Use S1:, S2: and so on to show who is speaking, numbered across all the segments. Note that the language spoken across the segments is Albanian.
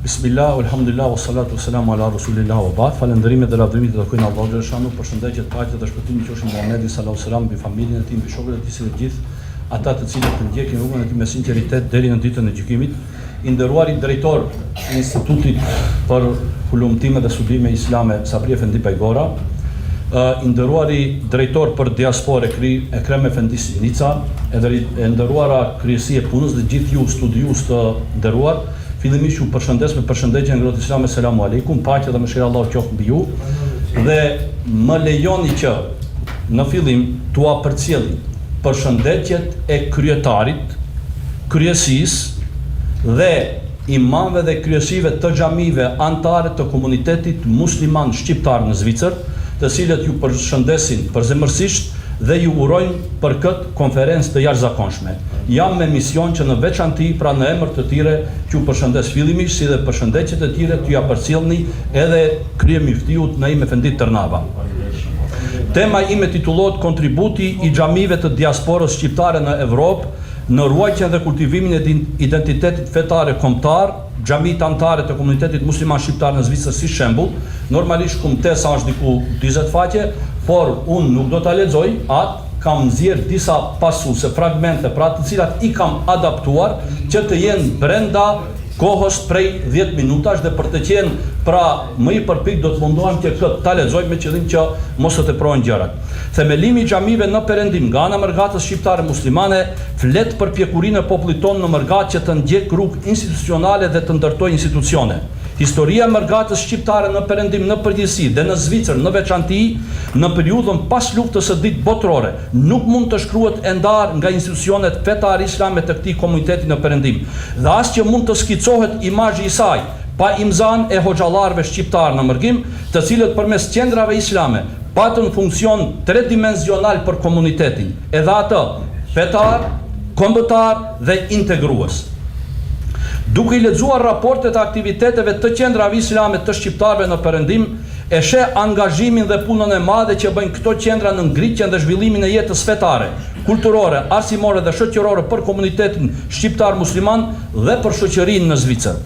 S1: Bismillah, alhamdulillah, wassalatu wassalamu ala rasulillah wa ba'd. Falënderimet dhe lavdërimit të takojnë Allahut xhaleshanu, përshëndetjet, paqja dhe shpëtimi qofshin Muhamedit sallallahu alaihi wasallam, mbi familjen e tij, mbi shokët e tij, dhe gjithë ata të cilët të ndjekin rrugën e tij me sinqeritet deri në ditën e gjykimit. I nderuari drejtor i Institutit për Hulumtime dhe Studime Islame Sabri Efendi Pajgora, i nderuari drejtor për diasporë Ekrem Efendi Sinica, e nderuara kryesi e punës dhe gjithë ju studiues të nderuar. Fillimisht ju përshëndes me përshëndetjen e ngrohtë islame, selamu aleikum, paqja dhe mëshira e Allahut qoftë mbi ju. Dhe më lejoni që në fillim t'ua përcjelli përshëndetjet e kryetarit, kryesisë dhe imamëve dhe kryesive të xhamive anëtare të komunitetit musliman shqiptar në Zvicër, të cilët ju përshëndesin përzemërsisht dhe ju urojnë për këtë konferencë të jashtëzakonshme. Jam me mision që në veçanti, pra në emër të tyre, që ju përshëndes fillimisht, si dhe përshëndetjet e tyre t'ju ja përcjellni edhe kryemiftiut Naim Efendi Tërnava. Tema ime titullohet Kontributi i xhamive të diasporës shqiptare në Evropë në ruajtjen dhe kultivimin e identitetit fetare kombëtar, xhamit anëtare të komunitetit musliman shqiptar në Zvicër si shembull. Normalisht kumtesa është diku 20 faqe, por unë nuk do ta lexoj atë, kam nxjerr disa pasuese, fragmente, pra të cilat i kam adaptuar që të jenë brenda kohës prej 10 minutash, dhe për të qenë pra më i përpik do të mundohem që këtë ta lexoj me qëllim që mos të teprohen gjërat. Themelimi i xhamive në Perëndim nga ana Mërgatës shqiptare muslimane flet për pjekurinë e popullit tonë në Mërgat që të ndjek rrugë institucionale dhe të ndërtojë institucione. Historia e Mërgatës shqiptare në Perëndim në përgjithësi dhe në Zvicër në veçanti në periudhën pas luftës së dytë botërore nuk mund të shkruhet e ndarë nga institucionet fetare islame të këtij komuniteti në Perëndim, dhe as që mund të skicohet imazhi i saj pa imzan e hoxhallarëve shqiptar në Mërgim, të cilët përmes qendrave islame patën funksion tredimenzional për komunitetin, edhe atë fetar, kombëtar dhe integrues. Duke i lexuar raportet e aktiviteteve të qendrave islame të shqiptarëve në Perëndim, e sheh angazhimin dhe punën e madhe që bëjnë këto qendra në ngritjen dhe zhvillimin e jetës fetare, kulturore, arsimore dhe shoqërore për komunitetin shqiptar musliman dhe për shoqërinë në Zvicër.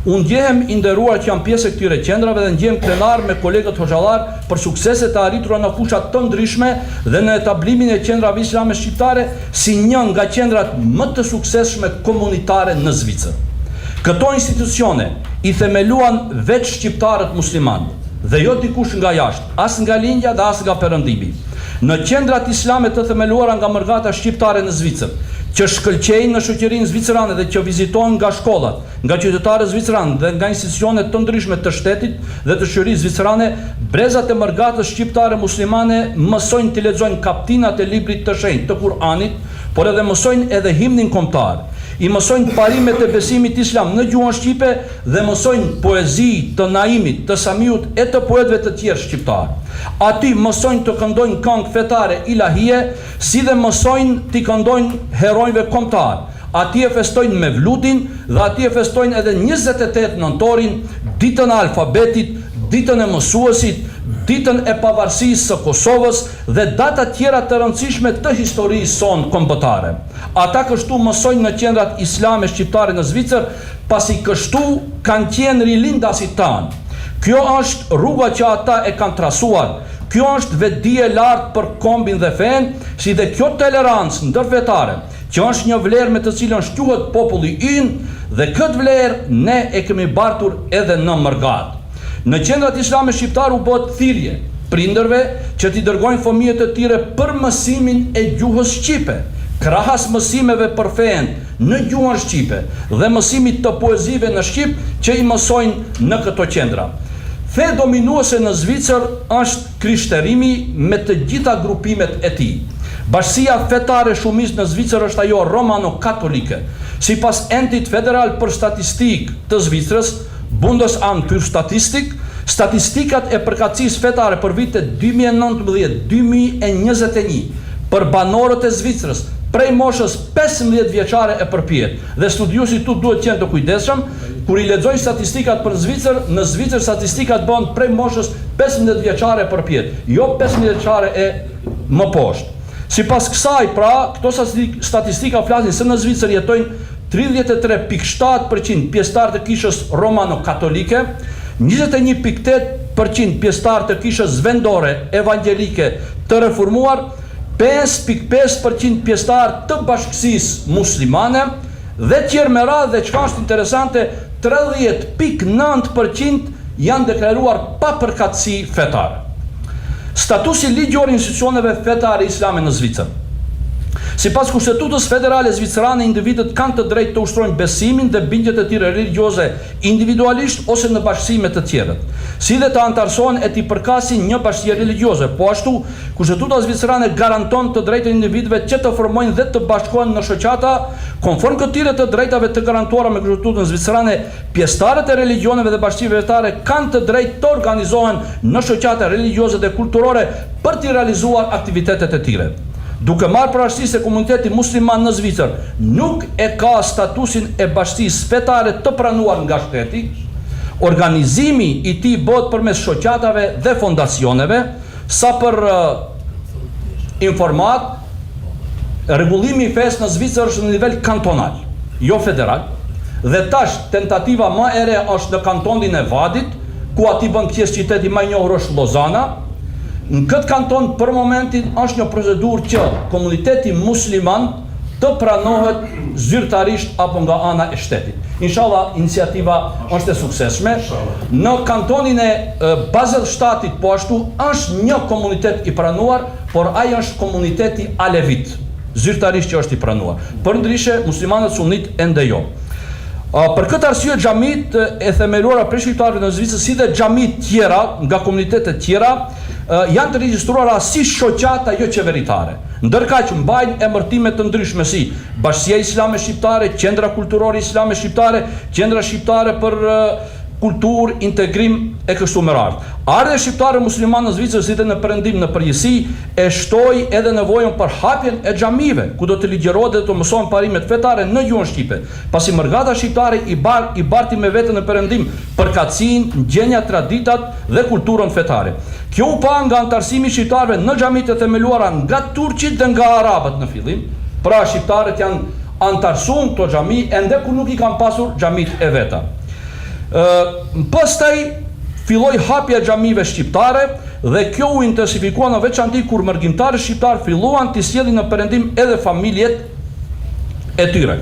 S1: Unë ndjehem i nderuar që jam pjesë e këtyre qendrave dhe ndjehem krenar me kolegët hoxhallar për sukseset e arritura në fusha të ndryshme dhe në etablimin e qendrave islame shqiptare si një nga qendrat më të suksesshme komunitare në Zvicër. Këto institucione i themeluan veç shqiptarët musliman dhe jo dikush nga jashtë, as nga lindja dhe as nga Perëndimi. Në qendrat islame të themeluara nga Mërgata shqiptare në Zvicër, që shkëlqejnë në shoqërinë zvicerane dhe që vizitohen nga shkollat, nga qytetarët zviceranë dhe nga institucionet të ndryshme të shtetit dhe të shoqërisë zvicerane, brezat e Mërgatës shqiptare muslimane mësojnë të lexojnë kaptinat e librit të shenjtë të Kur'anit, por edhe mësojnë edhe himnin kombëtar. I mësojnë parimet e besimit islam në gjuhën shqipe dhe mësojnë poezi të Naimit, të Samiut e të poetëve të tjerë shqiptar. Aty mësojnë të këndojnë këngë fetare ilahie, si dhe mësojnë të këndojnë herojve kombëtar. Aty e festojnë Mevludin dhe aty e festojnë edhe 28 nëntorin, ditën e alfabetit, ditën e mësuesit, ditën e pavarësisë së Kosovës dhe data tjera të rëndësishme të historisë sonë kombëtare. Ata kështu mësojnë në qendrat islame shqiptare në Zvicër, pasi kështu kanë qenë rilindasit tanë. Kjo është rruga që ata e kanë trasuar. Kjo është vetdije e lartë për kombin dhe fen, si dhe kjo tolerancë ndërfetare, që është një vlerë me të cilën shquhet populli ynë, dhe këtë vlerë ne e kemi bartur edhe në Mërgat. Në qendrat islame shqiptar u bëhet thirrje prindërve që t'i dërgojnë fëmijët e tyre për mësimin e gjuhës shqipe, krahas mësimeve për fen në gjuhën shqipe dhe mësimit të poezive në shqip që i mësojnë në këto qendra. Fe dominuese në Zvicër është krishterimi me të gjitha grupimet e tij. Bashkia fetare shumicë në Zvicër është ajo romano-katolike. Sipas Entit Federal për Statistikë të Zvicrës, Bundesamt für Statistik, statistikat e përkatësisë fetare për vitet 2019-2021 për banorët e Zvicrës prej moshës 15 vjeçare e përpjet, dhe studiuesi tu duhet qenë të kujdesshëm kur i lexoj statistikat për Zvicër. Në Zvicër statistikat bëhen prej moshës 15 vjeçare e përpjet, jo 15 vjeçare e më poshtë. Sipas kësaj, pra, këto statistika flasin se në Zvicër jetojnë 33.7% pjesëtar të kishës romano-katolike, 21.8% pjesëtar të kishës vendore evangelike të reformuar, 5.5% pjesëtar të bashkësisë muslimane dhe tjerë me radhë, dhe çka është interesante, 30.9% janë deklaruar pa përkatësi fetare. Statusi ligjor i institucioneve fetare islame në Zvicër. Sipas Kushtetutës Federale Zvicrane, individët kanë të drejtë të ushtrojnë besimin dhe bindjet e tyre religioze individualisht ose në bashkësi me të tjerët, si dhe të antarësohen e t'i përkasin një bashkësie religioze. Po ashtu, Kushtetuta Zvicrane garanton të drejtën e individëve që të formojnë dhe të bashkohen në shoqata konform këtyre të drejtave të garantuara me Kushtetutën Zvicrane. Pjesëtarët e religioneve dhe bashkësive fetare kanë të drejtë të organizohen në shoqata religioze dhe kulturore për t'i realizuar aktivitetet e tyre. Duke marrë parasysh se komuniteti musliman në Zvicër nuk e ka statusin e bashkësisë fetare të pranuar nga shteti, organizimi i tij bëhet përmes shoqatave dhe fondacioneve. Sa për informat, rregullimi i fesë në Zvicër është në nivel kantonal, jo federal, dhe tash tentativa më e re është në kantonin e Vadit, ku aty bën pjesë qyteti më i njohur është Lozana. Në këtë kanton për momentin është një procedurë që komuniteti musliman të pranohet zyrtarisht apo nga ana e shtetit. Inshallah, iniciativa është e suksesshme. Në kantonin e Bazellshtatit po ashtu është një komunitet i pranuar, por ai është komuniteti alevit, zyrtarisht që është i pranuar. Përndryshe, muslimanët sunit ende jo. Për këtë arsye, xhamit e themeluara prej shqiptarëve në Zvicër, si dhe xhamit tjera nga komunitetet tjera, janë të regjistruara si shoqata jo qeveritare, ndërkaq mbajnë emërtime të ndryshme si Bashkia Islame Shqiptare, Qendra Kulturore Islame Shqiptare, Qendra Shqiptare për Kulturë, Integrim e kështu me radhë. Ardhja shqiptare musliman në Zvicër, si dhe në Perëndim në përgjithësi, e shtoi edhe nevojën për hapjen e xhamive, ku do të ligjërohet dhe të mësohen parimet fetare në gjuhën shqipe, pasi mërgata shqiptare i barti me veten në Perëndim përkatësinë, ndjenjat, traditat dhe kulturën fetare. Kjo u pa nga antarësimi i shqiptarëve në xhamit e themeluara nga turqit dhe nga arabët në fillim. Pra shqiptarët janë antarësuar këto xhami ende kur nuk i kanë pasur xhamit e veta. Pastaj filloi hapja e xhamive shqiptare dhe kjo u intensifikua në veçanti kur mërgjimtarët shqiptar filluan të sjellin në Perëndim edhe familjet e tyre.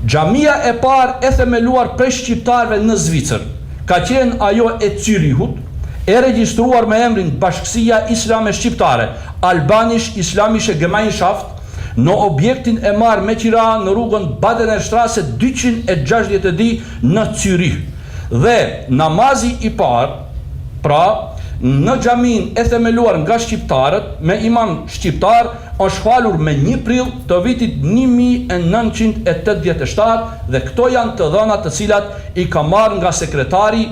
S1: Xhamia e parë e themeluar prej shqiptarëve në Zvicër ka qenë ajo e Zürichut, e regjistruar me emrin Bashkësia Islame Shqiptare, albanisht Islamische Gemeinschaft, në objektin e marrë me qira në rrugën Badenerstraße 260 në Zürich. Dhe namazi i parë, pra në xhamin e themeluar nga shqiptarët me imam shqiptar, është falur me 1 prill të vitit 1987 dhe këto janë të dhënat të cilat i ka marrë nga sekretari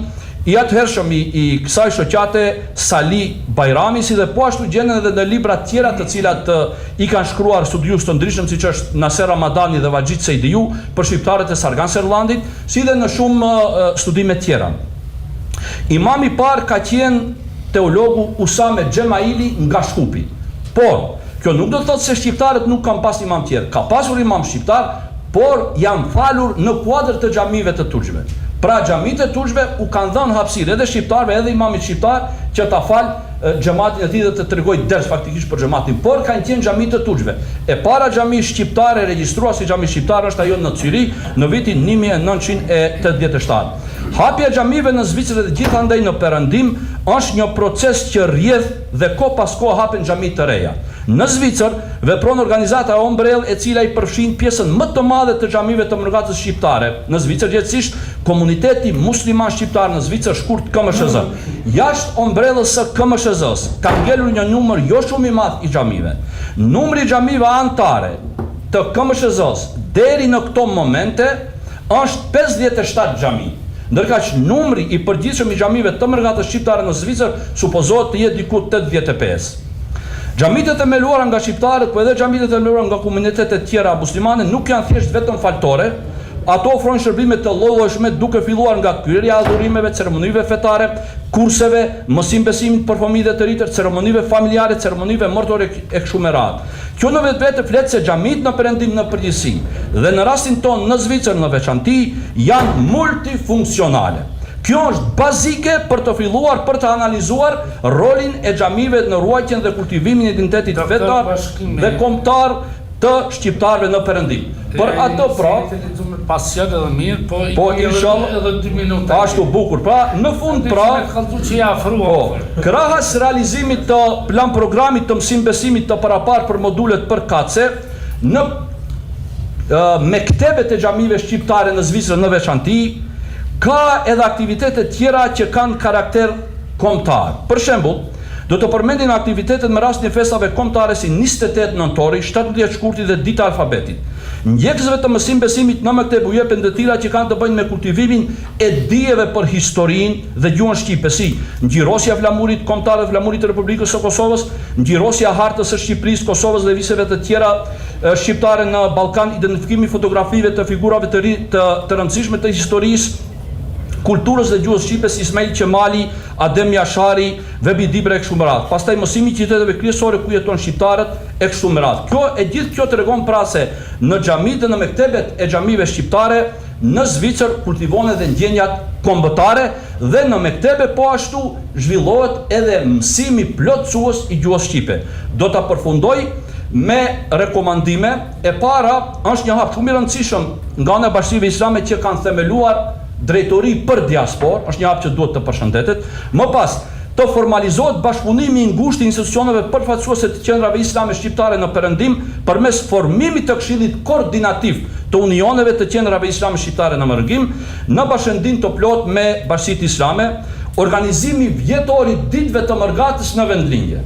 S1: i atëhershëm i kësaj shoqate Sali Bajrami, si dhe po ashtu gjenden edhe në libra tjera të cilat i kanë shkruar studiues të ndryshëm, siç është Naser Ramadani dhe Vajit Sejdiu për shqiptarët e Sarganserlandit, si dhe në shumë studime tjera. Imami i parë ka qenë teologu Usame Xhemaili nga Shkupi. Por kjo nuk do të thotë se shqiptarët nuk kanë pas imam tjerë. Ka pasur imam shqiptar, por janë falur në kuadër të xhamive të turqve. Pra xhamit e turqve u kanë dhënë hapësirë edhe shqiptarëve edhe imamit shqiptar që ta falë xhamatin e tij dhe të tregojë ders faktikisht për xhamatin, por kanë qenë xhamit të turqve. E para xhami shqiptare regjistruar si xhami shqiptar është ajo në Zürich në vitin 1987. Hapja e xhamive në Zvicër dhe gjithandaj në Perëndim është një proces që rrjedh dhe ko pas ko hapen xhami të reja. Në Zvicër vepron organizata Ombrell, e cila i përfshin pjesën më të madhe të xhamive të mërgatës shqiptare. Në Zvicër gjithsesi komuniteti musliman shqiptar në Zvicër, shkurt KMSZ. Jashtë ombrellës së KMSZ-s ka ngelur një numër jo shumë i madh i xhamive. Numri i xhamive anëtare të KMSZ-s deri në këto momente është 57 xhami. Ndërkaq numri i përgjithshëm i xhamive të mërgatës shqiptare në Zvicër supozohet të jetë diku 85. Xhamit e themeluara nga shqiptarët, po edhe xhamit e themeluara nga komunitetet tjera muslimane nuk janë thjesht vetëm faltore, Ato ofrojnë shërbime të llojshme duke filluar nga kryerja e adhurimeve, ceremonive fetare, kurseve, mësim besimit për fëmijë dhe të rinj, ceremonive familjare, ceremonive martore e kështu me radhë. Kjo në vetë flet se xhamit në Perëndim në përgjithësi dhe në rastin tonë në Zvicër në veçanti janë multifunksionale. Kjo është bazike për të filluar për të analizuar rolin e xhamive në ruajtjen dhe kultivimin e identitetit fetar dhe kombëtar të shqiptarëve në Perëndim. Për atë pra,
S2: pasjat edhe mirë,
S1: po inshallah
S2: edhe 2 minuta.
S1: Ashtu bukur. Pra, në fund pra, krahas realizimit të plan programit të mësim besimit të parapar për modulet për kace, në mektebet e xhamive shqiptare në Zvicër në veçanti, ka edhe aktivitete tjera që kanë karakter kombëtar. Për shembull, do të përmendim aktivitetet me rastin e festave kombëtare si 28 nëntori, 17 shkurti dhe dita e alfabetit. Ndjekësve të mësim besimit në mekteb u jepen detyrra që kanë të bëjnë me kultivimin e dijeve për historinë dhe gjuhën shqipe, si ngjirosja e flamurit kombëtar dhe flamurit të Republikës së Kosovës, ngjirosja e hartës së Shqipërisë, Kosovës dhe viseve të tjera shqiptare në Ballkan, identifikimi fotografive të figurave të rëndësishme të historisë, kulturës dhe gjuhës shqipe si Ismail Qemali, Adem Jashari, Vebi Dibre e kështu me radhë. Pastaj mësimi i qyteteve kryesore ku jetojnë shqiptarët e kështu me radhë. Gjithë kjo tregon pra se në xhamit dhe në mektebet e xhamive shqiptare në Zvicër kultivohen edhe ndjenjat kombëtare dhe në mektebe po ashtu zhvillohet edhe mësimi plotësues i gjuhës shqipe. Do ta përfundoj me rekomandime. E para është një hap shumë i rëndësishëm nga ana e Bashkive Islame që kanë themeluar drejtori për diaspor, është një hap që duhet të përshëndetet. Më pas, të formalizohet bashkëpunimi i ngushtë i institucioneve përfaqësuese të qendrave islame shqiptare në Perëndim përmes formimit të këshillit koordinativ të unioneve të qendrave islame shqiptare në Perëndim, në bashkëndim të plot me Bashkitë Islame, organizimi vjetor i ditëve të Mërgatës në vendlinje.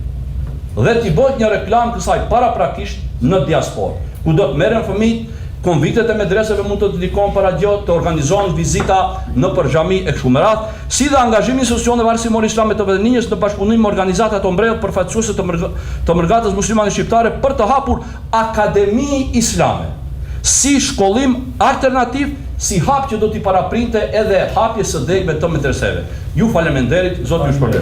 S1: Dhe t'i bëhet një reklam kësaj paraprakisht në diaspor, ku do të merren fëmijët. Konvitet e medreseve mund të dedikohen para gjatë, të organizohen vizita në për xhami e kështu me radhë, si dhe angazhimi institucioneve arsimore islame të vendlinjës në bashkëpunim me organizata të mbredhur përfaqësuese të Mërgatës muslimane shqiptare për të hapur akademi islame, si shkollim alternativ, si hap që do t'i paraprinte edhe hapjes së degme të medreseve. Ju faleminderit, Zoti ju shpërblet.